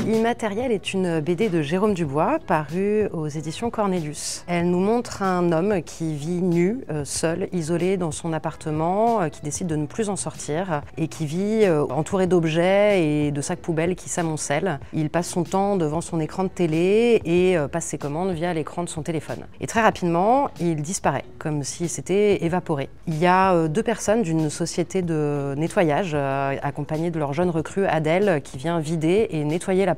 Immatériel est une BD de Jérôme Dubois, parue aux éditions Cornelius. Elle nous montre un homme qui vit nu, seul, isolé dans son appartement, qui décide de ne plus en sortir et qui vit entouré d'objets et de sacs poubelles qui s'amoncellent. Il passe son temps devant son écran de télé et passe ses commandes via l'écran de son téléphone. Et très rapidement, il disparaît, comme s'il s'était évaporé. Il y a deux personnes d'une société de nettoyage, accompagnées de leur jeune recrue Adèle, qui vient vider et nettoyer l'appartement.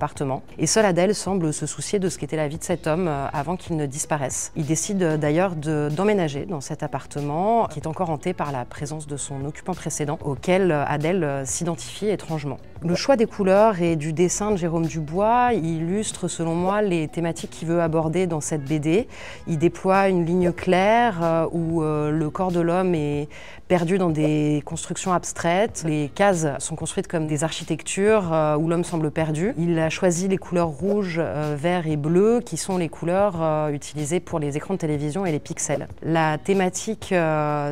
Et seule Adèle semble se soucier de ce qu'était la vie de cet homme avant qu'il ne disparaisse. Il décide d'ailleurs d'emménager dans cet appartement qui est encore hanté par la présence de son occupant précédent, auquel Adèle s'identifie étrangement. Le choix des couleurs et du dessin de Jérôme Dubois illustre selon moi les thématiques qu'il veut aborder dans cette BD. Il déploie une ligne claire où le corps de l'homme est perdu dans des constructions abstraites. Les cases sont construites comme des architectures où l'homme semble perdu. Il a choisi les couleurs rouge, vert et bleu qui sont les couleurs utilisées pour les écrans de télévision et les pixels. La thématique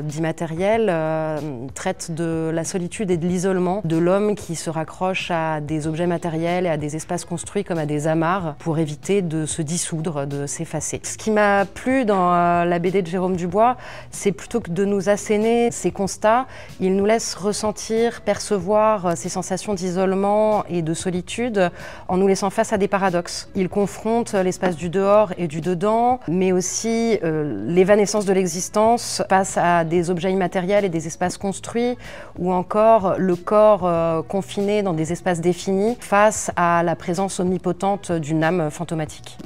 d'Immatériel traite de la solitude et de l'isolement de l'homme qui se raccroche à des objets matériels et à des espaces construits comme à des amarres pour éviter de se dissoudre, de s'effacer. Ce qui m'a plu dans la BD de Jérôme Dubois, c'est plutôt que de nous asséner ces constats, il nous laisse ressentir, percevoir ces sensations d'isolement et de solitude en nous laissant face à des paradoxes. Il confronte l'espace du dehors et du dedans, mais aussi l'évanescence de l'existence face à des objets immatériels et des espaces construits, ou encore le corps confiné dans des espaces définis face à la présence omnipotente d'une âme fantomatique.